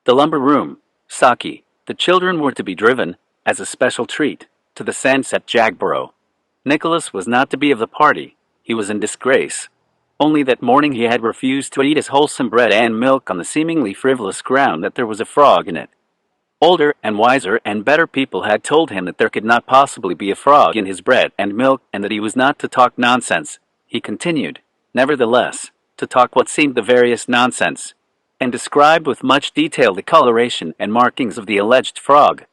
The lumber room. Saki. The children were to be driven, as a special treat, to the sands at Jagborough. Nicholas was not to be of the party. He was in disgrace. Only that morning he had refused to eat his wholesome bread and milk on the seemingly frivolous ground that there was a frog in it. Older and wiser and better people had told him that there could not possibly be a frog in his bread and milk, and that he was not to talk nonsense. He continued, nevertheless, to talk what seemed the veriest nonsense, and described with much detail the coloration and markings of the alleged frog.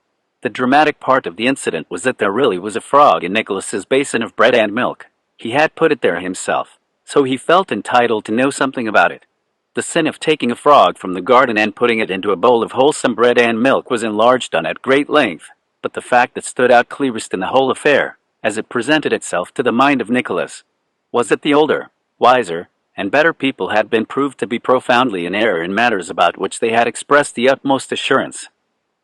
The dramatic part of the incident was that there really was a frog in Nicholas's basin of bread and milk. He had put it there himself, so he felt entitled to know something about it. The sin of taking a frog from the garden and putting it into a bowl of wholesome bread and milk was enlarged on at great length, but the fact that stood out clearest in the whole affair, as it presented itself to the mind of Nicholas, was that the older, wiser, and better people had been proved to be profoundly in error in matters about which they had expressed the utmost assurance.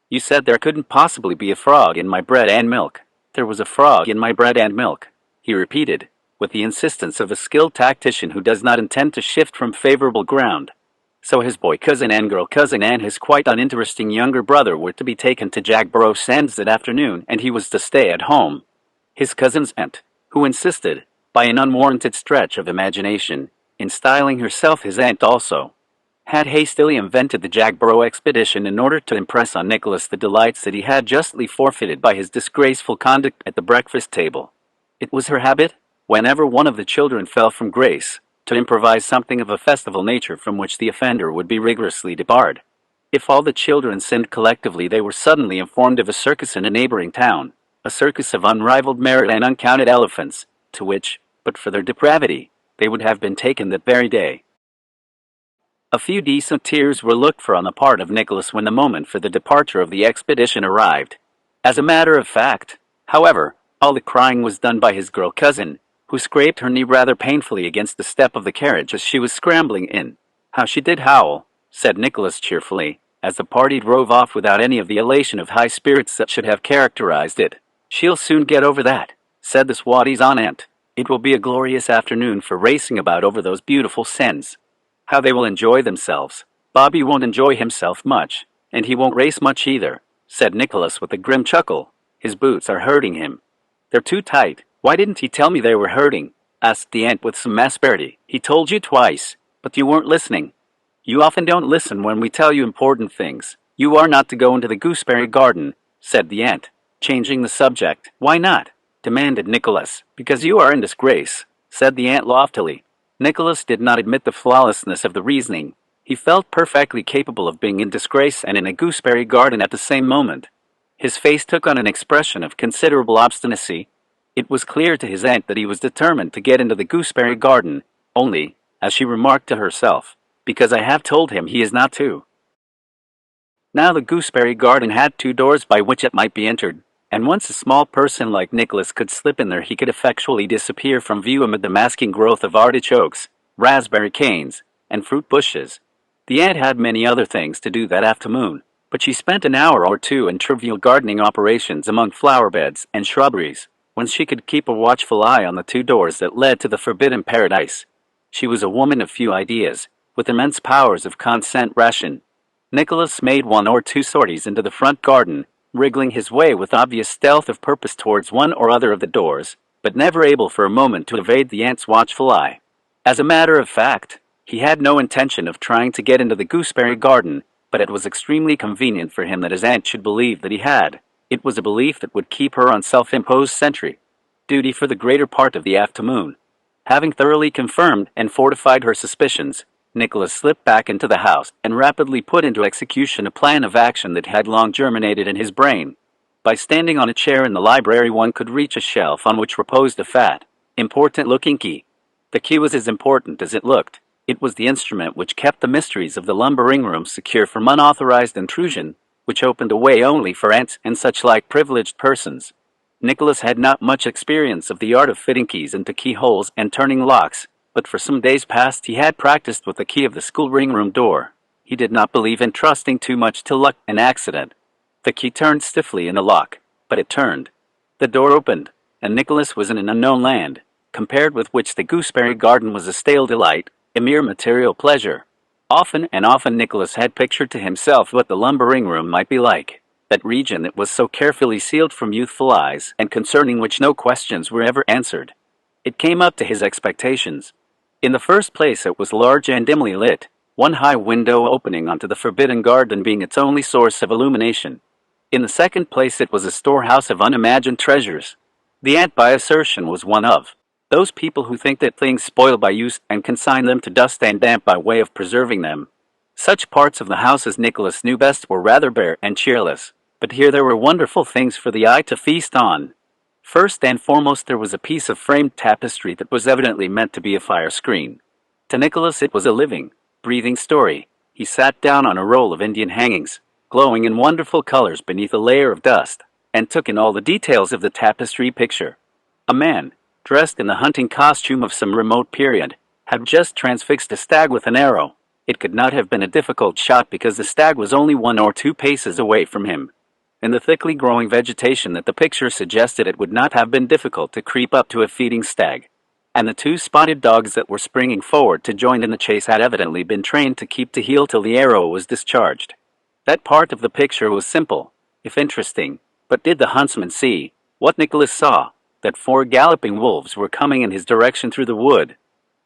"You said there couldn't possibly be a frog in my bread and milk." "There was a frog in my bread and milk," he repeated, with the insistence of a skilled tactician who does not intend to shift from favorable ground. So his boy cousin and girl cousin and his quite uninteresting younger brother were to be taken to Jagborough Sands that afternoon, and he was to stay at home. His cousin's aunt, who insisted, by an unwarranted stretch of imagination, in styling herself his aunt also, had hastily invented the Jagborough expedition in order to impress on Nicholas the delights that he had justly forfeited by his disgraceful conduct at the breakfast table. It was her habit, whenever one of the children fell from grace, to improvise something of a festival nature from which the offender would be rigorously debarred. If all the children sinned collectively, they were suddenly informed of a circus in a neighboring town, a circus of unrivaled merit and uncounted elephants, to which, but for their depravity, they would have been taken that very day. A few decent tears were looked for on the part of Nicholas when the moment for the departure of the expedition arrived. As a matter of fact, however, all the crying was done by his girl cousin, who scraped her knee rather painfully against the step of the carriage as she was scrambling in. "How she did howl," said Nicholas cheerfully, as the party drove off without any of the elation of high spirits that should have characterized it. "She'll soon get over that," said the Swadee's aunt. "It will be a glorious afternoon for racing about over those beautiful sands. How they will enjoy themselves." "Bobby won't enjoy himself much, and he won't race much either," said Nicholas with a grim chuckle. "His boots are hurting him." "They're too tight." "Why didn't he tell me they were hurting?" asked the aunt with some asperity. "He told you twice, but you weren't listening." "You often don't listen when we tell you important things. You are not to go into the gooseberry garden," said the aunt, changing the subject. "Why not?" demanded Nicholas. "Because you are in disgrace," said the aunt loftily. Nicholas did not admit the flawlessness of the reasoning. He felt perfectly capable of being in disgrace and in a gooseberry garden at the same moment. His face took on an expression of considerable obstinacy. It was clear to his aunt that he was determined to get into the gooseberry garden, only, as she remarked to herself, because I have told him he is not to. Now the gooseberry garden had 2 doors by which it might be entered, and once a small person like Nicholas could slip in there, he could effectually disappear from view amid the masking growth of artichokes, raspberry canes, and fruit bushes. The aunt had many other things to do that afternoon, but she spent an hour or two in trivial gardening operations among flower beds and shrubberies, when she could keep a watchful eye on the 2 doors that led to the forbidden paradise. She was a woman of few ideas, with immense powers of concentration. Nicholas made 1 or 2 sorties into the front garden, wriggling his way with obvious stealth of purpose towards one or other of the doors, but never able for a moment to evade the aunt's watchful eye. As a matter of fact, he had no intention of trying to get into the gooseberry garden, but it was extremely convenient for him that his aunt should believe that he had. It was a belief that would keep her on self-imposed sentry duty for the greater part of the afternoon. Having thoroughly confirmed and fortified her suspicions, Nicholas slipped back into the house and rapidly put into execution a plan of action that had long germinated in his brain. By standing on a chair in the library, one could reach a shelf on which reposed a fat, important-looking key. The key was as important as it looked. It was the instrument which kept the mysteries of the lumbering room secure from unauthorized intrusion, which opened a way only for aunts and such like privileged persons. Nicholas had not much experience of the art of fitting keys into keyholes and turning locks, but for some days past he had practiced with the key of the school ring-room door. He did not believe in trusting too much to luck and accident. The key turned stiffly in the lock, but it turned. The door opened, and Nicholas was in an unknown land, compared with which the gooseberry garden was a stale delight, a mere material pleasure. Often and often Nicholas had pictured to himself what the lumbering room might be like, that region that was so carefully sealed from youthful eyes and concerning which no questions were ever answered. It came up to his expectations. In the first place, it was large and dimly lit, one high window opening onto the forbidden garden being its only source of illumination. In the second place, it was a storehouse of unimagined treasures. The ant, by assertion, was one of those people who think that things spoil by use and consign them to dust and damp by way of preserving them. Such parts of the house as Nicholas knew best were rather bare and cheerless, but here there were wonderful things for the eye to feast on. First and foremost, there was a piece of framed tapestry that was evidently meant to be a fire screen. To Nicholas it was a living, breathing story. He sat down on a roll of Indian hangings, glowing in wonderful colors beneath a layer of dust, and took in all the details of the tapestry picture. A man, dressed in the hunting costume of some remote period, had just transfixed a stag with an arrow. It could not have been a difficult shot because the stag was only 1 or 2 paces away from him. In the thickly growing vegetation that the picture suggested, it would not have been difficult to creep up to a feeding stag. And the 2 spotted dogs that were springing forward to join in the chase had evidently been trained to keep to heel till the arrow was discharged. That part of the picture was simple, if interesting, but did the huntsman see what Nicholas saw? That 4 galloping wolves were coming in his direction through the wood.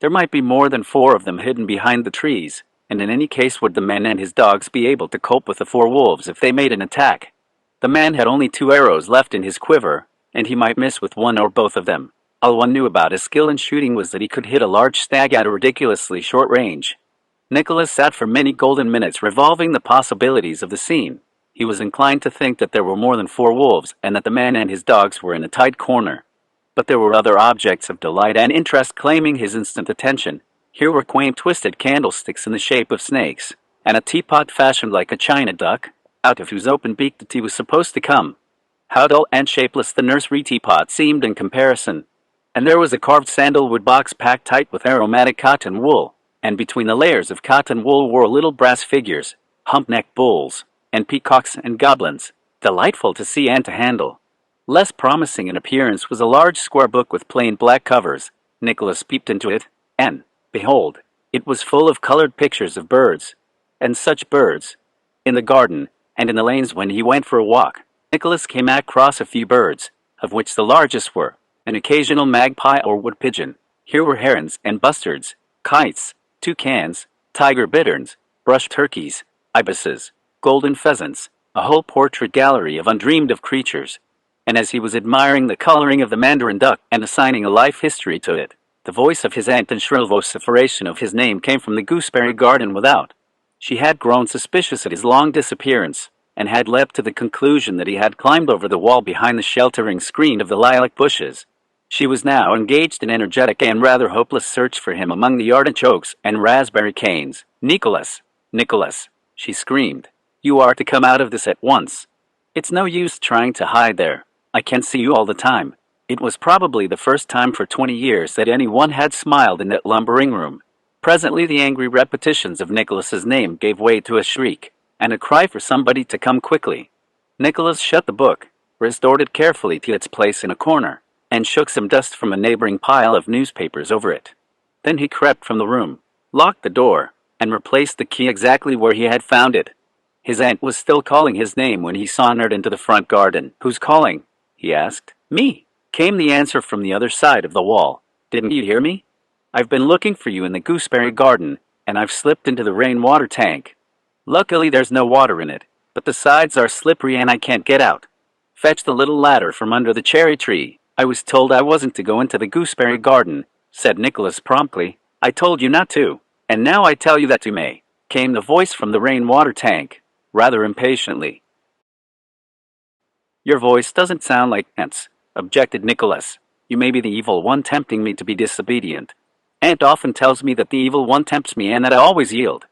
There might be more than 4 of them hidden behind the trees, and in any case would the man and his dogs be able to cope with the 4 wolves if they made an attack. The man had only 2 arrows left in his quiver, and he might miss with one or both of them. All one knew about his skill in shooting was that he could hit a large stag at a ridiculously short range. Nicholas sat for many golden minutes revolving the possibilities of the scene. He was inclined to think that there were more than 4 wolves and that the man and his dogs were in a tight corner. But there were other objects of delight and interest claiming his instant attention. Here were quaint twisted candlesticks in the shape of snakes, and a teapot fashioned like a china duck, out of whose open beak the tea was supposed to come. How dull and shapeless the nursery teapot seemed in comparison. And there was a carved sandalwood box packed tight with aromatic cotton wool, and between the layers of cotton wool wore little brass figures, hump-necked bulls, and peacocks and goblins, delightful to see and to handle. Less promising in appearance was a large square book with plain black covers. Nicholas peeped into it, and, behold, it was full of colored pictures of birds. And such birds! In the garden, and in the lanes when he went for a walk, Nicholas came across a few birds, of which the largest were an occasional magpie or wood pigeon. Here were herons and bustards, kites, toucans, tiger bitterns, brush turkeys, ibises, golden pheasants, a whole portrait gallery of undreamed-of creatures. And as he was admiring the coloring of the mandarin duck and assigning a life history to it, the voice of his aunt and shrill vociferation of his name came from the gooseberry garden without. She had grown suspicious at his long disappearance, and had leapt to the conclusion that he had climbed over the wall behind the sheltering screen of the lilac bushes. She was now engaged in energetic and rather hopeless search for him among the artichokes and raspberry canes. "Nicholas! Nicholas!" she screamed. "You are to come out of this at once. It's no use trying to hide there. I can see you all the time." It was probably the first time for 20 years that anyone had smiled in that lumbering room. Presently the angry repetitions of Nicholas's name gave way to a shriek, and a cry for somebody to come quickly. Nicholas shut the book, restored it carefully to its place in a corner, and shook some dust from a neighboring pile of newspapers over it. Then he crept from the room, locked the door, and replaced the key exactly where he had found it. His aunt was still calling his name when he sauntered into the front garden. "Who's calling?" he asked. "Me," came the answer from the other side of the wall. "Didn't you hear me? I've been looking for you in the gooseberry garden, and I've slipped into the rainwater tank. Luckily there's no water in it, but the sides are slippery and I can't get out. Fetch the little ladder from under the cherry tree." "I was told I wasn't to go into the gooseberry garden," said Nicholas promptly. "I told you not to, and now I tell you that you may," came the voice from the rainwater tank, rather impatiently. "Your voice doesn't sound like Aunt's," objected Nicholas. "You may be the evil one tempting me to be disobedient. Aunt often tells me that the evil one tempts me and that I always yield.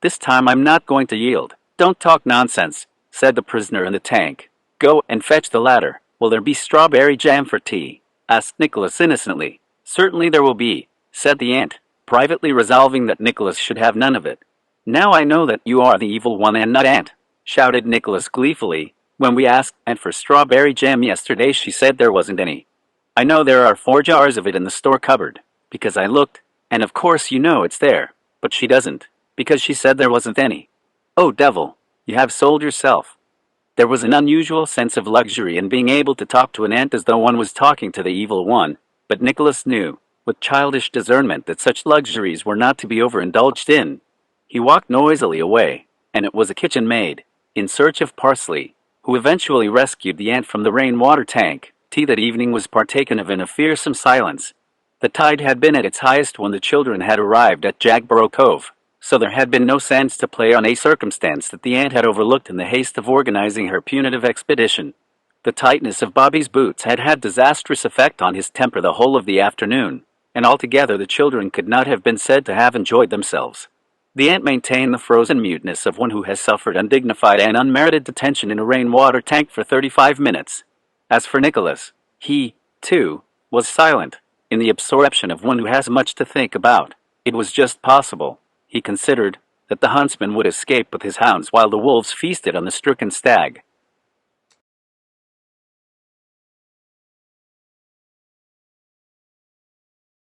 This time I'm not going to yield." "Don't talk nonsense," said the prisoner in the tank. "Go and fetch the ladder." "Will there be strawberry jam for tea?" asked Nicholas innocently. "Certainly there will be," said the aunt, privately resolving that Nicholas should have none of it. "Now I know that you are the evil one and not Aunt," shouted Nicholas gleefully. "When we asked Aunt for strawberry jam yesterday she said there wasn't any. I know there are 4 jars of it in the store cupboard, because I looked, and of course you know it's there, but she doesn't, because she said there wasn't any. Oh, devil, you have sold yourself. There was an unusual sense of luxury in being able to talk to an ant as though one was talking to the evil one, but Nicholas knew, with childish discernment, that such luxuries were not to be overindulged in. He walked noisily away, and it was a kitchen maid, in search of parsley, who eventually rescued the ant from the rainwater tank. Tea that evening was partaken of in a fearsome silence. The tide had been at its highest when the children had arrived at Jagborough Cove, so there had been no sense to play on a circumstance that the aunt had overlooked in the haste of organizing her punitive expedition. The tightness of Bobby's boots had had disastrous effect on his temper the whole of the afternoon, and altogether the children could not have been said to have enjoyed themselves. The aunt maintained the frozen muteness of one who has suffered undignified and unmerited detention in a rainwater tank for 35 minutes. As for Nicholas, he, too, was silent, in the absorption of one who has much to think about. It was just possible, he considered, that the huntsman would escape with his hounds while the wolves feasted on the stricken stag.